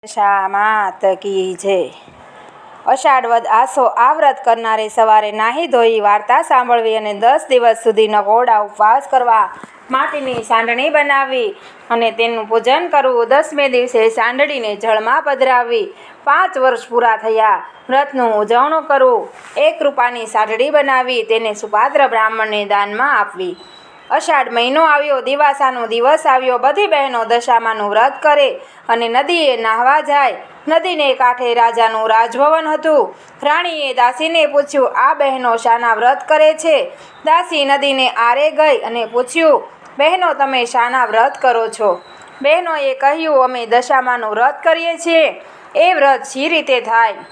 શા માત કી જય। અષાઢ વદ આસો આ વ્રત કરનારે સવારે નાહી ધોઈ વાર્તા સાંભળવી અને 10 દિવસ સુધી નકોરડા ઉપવાસ કરવા, માટીની સાંડણી બનાવવી અને તેનું પૂજન કરવું। 10મે દિવસે સાંડળીને જળમાં પધરાવવી। 5 વર્ષ પૂરા થયા વ્રતનું ઉજવણું કરવું। 1 રૂપાની સાંડળી બનાવી તેને સુપાત્ર બ્રાહ્મણને દાનમાં આપવી। અષાઢ મહિનો આવ્યો, દિવાસાનો દિવસ આવ્યો। બધી બહેનો દશામાનું વ્રત કરે અને નદીએ નાહવા જાય। નદીને કાંઠે રાજાનું રાજભવન હતું। રાણીએ દાસીને પૂછ્યું, આ બહેનો શાના વ્રત કરે છે? દાસી નદીને આરે ગઈ અને પૂછ્યું, બહેનો તમે શાના વ્રત કરો છો? બહેનોએ કહ્યું, અમે દશામાનું વ્રત કરીએ છીએ। એ વ્રત શી રીતે થાય?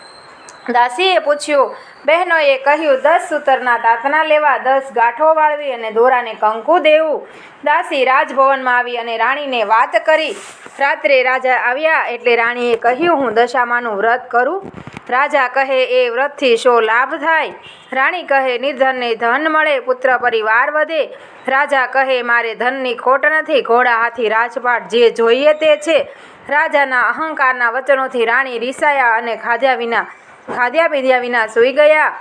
દાસીએ પૂછ્યું। બહેનોએ કહ્યું, 10 સૂતરના તાતણા લેવા, 10 ગાંઠો વાળવી અને દોરાને કંકુ દેવું। દાસી રાજભવનમાં આવી અને રાણીને વાત કરી। રાત્રે રાજા આવ્યા એટલે રાણીએ કહ્યું, હું દશામાનું વ્રત કરું? રાજા કહે, એ વ્રતથી શો લાભ થાય? રાણી કહે, નિર્ધનને ધન મળે, પુત્ર પરિવાર વધે। રાજા કહે, મારે ધનની ખોટ નથી, ઘોડા હાથી રાજપાટ જે જોઈએ તે છે। રાજાના અહંકારના વચનોથી રાણી રીસાયા અને ખાધ્યા પીધ્યા વિના સૂઈ ગયા।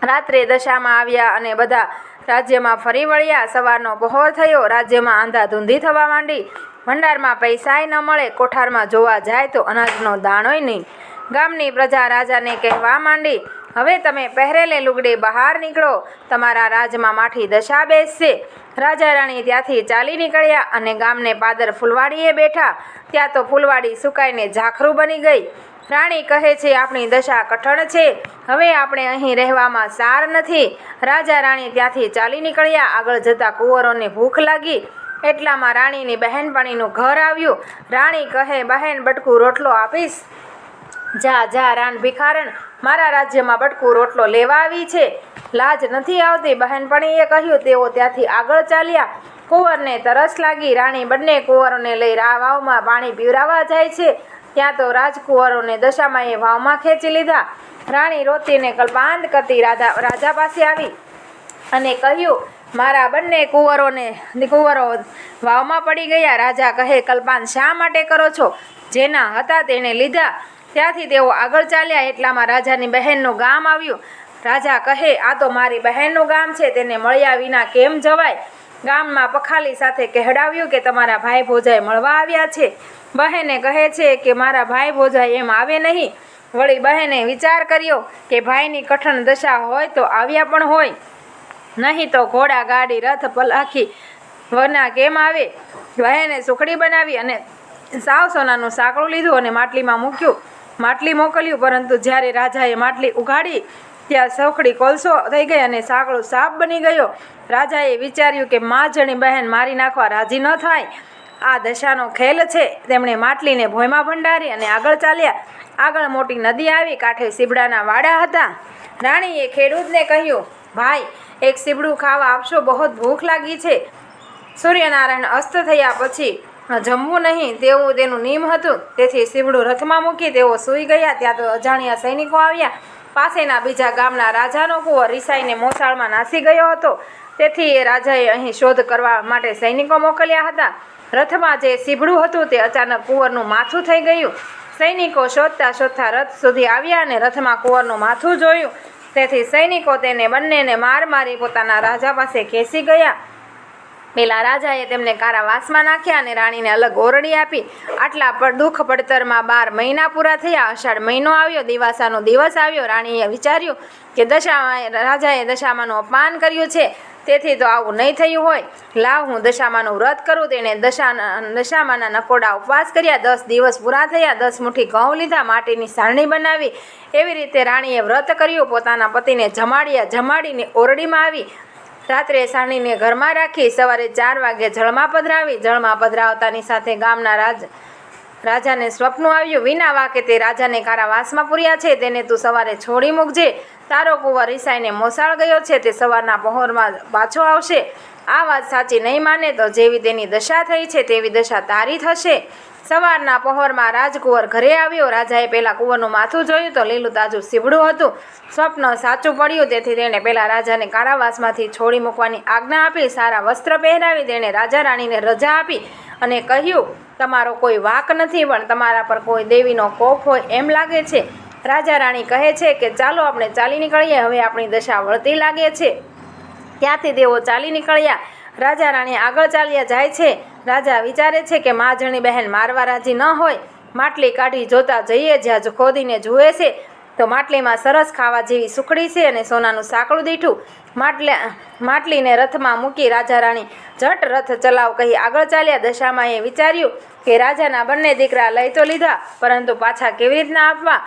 રાત્રે દશામાં આવ્યા અને બધા રાજ્યમાં ફરી વળ્યા। સવારનો પહોર થયો, રાજ્યમાં આંધાધૂંધી થવા માંડી। ભંડારમાં પૈસાય ન મળે, કોઠારમાં જોવા જાય તો અનાજનો દાણોય નહીં। ગામની પ્રજા રાજાને કહેવા માંડી, હવે તમે પહેરેલે લુગડે બહાર નીકળો, તમારા રાજમાં માઠી દશા બેસશે। રાજા રાણી ત્યાંથી ચાલી નીકળ્યા અને ગામને પાદર ફૂલવાડીએ બેઠા। ત્યાં તો ફૂલવાડી સુકાઈને ઝાખરું બની ગઈ। રાણી કહે છે, આપણી દશા કઠણ છે, હવે આપણે અહીં રહેવામાં સાર નથી। રાજા રાણી ત્યાંથી ચાલી નીકળ્યા। આગળ જતા કુંવરોને ભૂખ લાગી, એટલામાં રાણીની બહેનપણીનું ઘર આવ્યું। રાણી કહે, બહેન બટકું રોટલો આપીશ? જા જા રાણ ભિખારણ, મારા રાજ્યમાં બટકું રોટલો લેવા આવી છે, લાજ નથી આવતી? બહેનપણીએ કહ્યું। તેઓ ત્યાંથી આગળ ચાલ્યા। કુંવરને તરસ લાગી। રાણી બંને કુંવરોને લઈ વાવમાં પાણી પીવરાવા જાય છે। ત્યાં તો રાજકુંવરોને દશામાએ વાવમાં ખેંચી લીધા। રાણી રોતીને કલ્પાંત કરતી રાજા પાસે આવી અને કહ્યું, મારા બંને કુંવરો વાવમાં પડી ગયા। રાજા કહે, કલ્પાંત શા માટે કરો છો? જેના હતા તેને લીધા। ત્યાંથી તેઓ આગળ ચાલ્યા, એટલામાં રાજાની બહેનનું ગામ આવ્યું। રાજા કહે, આ તો મારી બહેનનું ગામ છે, તેને મળ્યા વિના કેમ જવાય? ગામમાં પખાલી સાથે કહેડાવ્યું કે તમારા ભાઈ ભોજાઈ મળવા આવ્યા છે। બહેને કહે છે કે મારા ભાઈ ભોજાઈ એમ આવે નહીં। વળી બહેને વિચાર કર્યો કે ભાઈની કઠણ દશા હોય તો આવ્યા પણ હોય, નહીં તો ઘોડા ગાડી રથ પલાખી વના કેમ આવે? બહેને સુખડી બનાવી અને સાવ સોનાનું સાંકળું લીધું અને માટલીમાં મૂક્યું। માટલી મોકલ્યું, પરંતુ જ્યારે રાજાએ માટલી ઉઘાડી ત્યાં સુખડી કોલસો થઈ ગઈ અને સાંકળું સાપ બની ગયો। રાજાએ વિચાર્યું કે જણી બહેન મારી નાખવા રાજી ન થાય, આ દશાનો ખેલ છે। તેમણે માટલીને ભોંયમાં ભંડારી અને આગળ ચાલ્યા। આગળ મોટી નદી આવી, કાંઠે સીબડાના વાડા હતા। રાણીએ ખેડૂતને કહ્યું, ભાઈ એક સીબડું ખાવા આપશો? બહુ ભૂખ લાગી છે। સૂર્યનારાયણ અસ્ત થયા પછી જમવું નહીં તેવું તેનું નિયમ હતું, તેથી સીબડું રથમાં મૂકી તેઓ સૂઈ ગયા। ત્યાં તો અજાણ્યા સૈનિકો આવ્યા। પાસેના બીજા ગામના રાજાનો કુંવર રિસાઈને મોસાળમાં નાસી ગયો હતો, તેથી એ રાજાએ અહીં શોધ કરવા માટે સૈનિકો મોકલ્યા હતા। રથમાં જે સીબડું હતું તે અચાનક કુંવરનું માથું થઈ ગયું। સૈનિકો શોધતા શોધતા રથ સુધી આવ્યા અને રથમાં કુંવરનું માથું જોયું, તેથી સૈનિકો તેને બંનેને માર મારી પોતાના રાજા પાસે ખેંચી ગયા। પેલા રાજાએ તેમને કારાવાસમાં નાખ્યા અને રાણીને અલગ ઓરડી આપી। આટલા પર દુઃખ પડતરમાં 12 મહિના પૂરા થયા। અષાઢ મહિનો આવ્યો, દિવાસાનો દિવસ આવ્યો। રાણીએ વિચાર્યું કે રાજાએ દશામાનું અપમાન કર્યું છે, તેથી તો આવું નહીં થયું હોય। લાવ, હું દશામાનું વ્રત કરું। તેણે દશામાના નકોરડા ઉપવાસ કર્યા। 10 દિવસ પૂરા થયા। 10 મુઠ્ઠી ઘઉં લીધા, માટીની સારણી બનાવી। એવી રીતે રાણીએ વ્રત કર્યું। પોતાના પતિને જમાડીને ઓરડીમાં આવી। રાત્રે સારણીને ઘરમાં રાખી, સવારે 4 વાગે જળમાં પધરાવી। જળમાં પધરાવતાની સાથે ગામના રાજાને સ્વપ્ન આવ્યું, વિના વાકે તે રાજાને કારાવાસમાં પૂર્યા છે, તેને તું સવારે છોડી મૂકજે। તારો કુંવર રિસાઈને મોસાળ ગયો છે, તે સવારના પહોરમાં પાછો આવશે. આ વાત સાચી નહીં માને તો જેવી તેની દશા થઈ છે તેવી દશા તારી થશે. સવારના પહોરમાં રાજકુંવર ઘરે આવ્યો. રાજાએ પહેલાં કુંવરનું માથું જોયું તો લીલું તાજું સીબડું હતું. સ્વપ્ન સાચું પડ્યું, તેથી તેણે પહેલાં રાજાને કારાવાસમાંથી છોડી મૂકવાની આજ્ઞા આપી. સારા વસ્ત્ર પહેરાવી તેણે રાજા રાણીને રજા આપી અને કહ્યું, તમારો કોઈ વાંક નથી, પણ તમારા પર કોઈ દેવીનો કોપ હોય એમ લાગે છે. રાજા રાણી કહે છે કે ચાલો આપણે ચાલી નીકળીએ, હવે આપણી દશા વળતી લાગે છે. ત્યાંથી તેઓ ચાલી નીકળ્યા. રાજા રાણી આગળ ચાલ્યા જાય છે. રાજા વિચારે છે કે માજણી બહેન મારવા રાજી ન હોય. માટલી કાઢી જોતા જઈએ. જ્યાં ખોદીને જુએ છે તો માટલીમાં સરસ ખાવા જેવી સુખડી છે અને સોનાનું સાંકળું દીઠું. માટલીને રથમાં મૂકી રાજા રાણી ઝટ રથ ચલાવ કહી આગળ ચાલ્યા. દશામાં એ વિચાર્યું કે રાજાના બંને દીકરા લઈ તો લીધા, પરંતુ પાછા કેવી રીતના આપવા.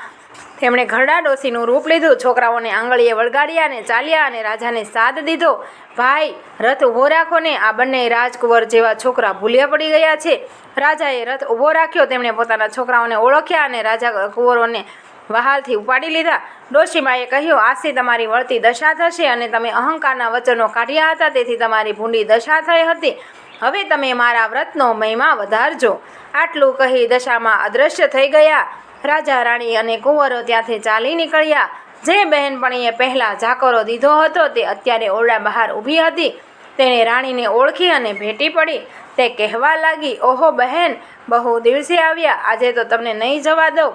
તેમણે ઘરડા ડોસીનું રૂપ લીધું. છોકરાઓને આંગળીએ વળગાડ્યા અને ચાલ્યા અને રાજાને સાદ દીધો. ભાઈ, રથ ઊભો રાખો ને. આ બંને રાજકુંવર જેવા છોકરા ભૂલ્યા પડી ગયા છે. રાજાએ રથ ઊભો રાખ્યો. તેમણે પોતાના છોકરાઓને ઓળખ્યા અને રાજા કુંવરોને વહાલથી ઉપાડી લીધા. ડોશીમાએ કહ્યું, આજથી તમારી વળતી દશા થશે અને તમે અહંકારના વચનો કાઢ્યા હતા, તેથી તમારી ભૂંડી દશા થઈ હતી. હવે તમે મારા વ્રતનો મહિમા વધારજો. આટલું કહી દશામાં અદૃશ્ય થઈ ગયા. રાજા રાણી અને કુંવરો ત્યાંથી ચાલી નીકળ્યા. જે બહેનપણીએ પહેલાં જાકરો દીધો હતો તે અત્યારે ઓરડા બહાર ઊભી હતી. તેણે રાણીને ઓળખી અને ભેટી પડી. તે કહેવા લાગી, ઓહો બહેન, બહુ દિવસે આવ્યા, આજે તો તમને નહીં જવા દઉં.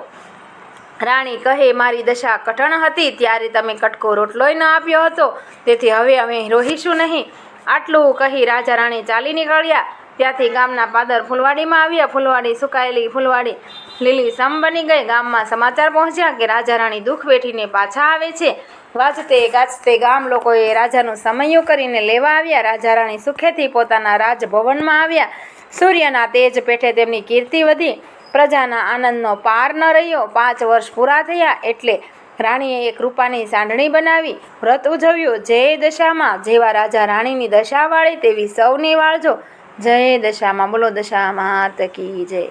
રાણી કહે, મારી દશા કઠણ હતી ત્યારે તમે કટકો રોટલોય ન આપ્યો હતો, તેથી હવે અમે રોહીશું નહીં. આટલું કહી રાજા રાણી ચાલી નીકળ્યા. ત્યાંથી ગામના પાદર ફૂલવાડીમાં આવ્યા. ફૂલવાડી સુકાયેલી ફૂલવાડી લીલી સમ બની ગઈ. ગામમાં સમાચાર પહોંચ્યા કે રાજા રાણી દુઃખ વેઠીને પાછા આવે છે. વાજતે ગાજતે ગામ લોકોએ રાજાનું સમયું કરીને લેવા આવ્યા. રાજા રાણી સુખેથી પોતાના રાજભવનમાં આવ્યા. સૂર્યના તેજ પેઠે તેમની કીર્તિ વધી. પ્રજાના આનંદનો પાર ન રહ્યો. 5 વર્ષ પૂરા થયા એટલે રાણીએ એક રૂપાની સાંઢણી બનાવી વ્રત ઉજવ્યું. જય દશામાં. જેવા રાજા રાણીની દશા વાળી તેવી સૌની વાળજો. જય દશામાં. બોલો દશા માત કી જય.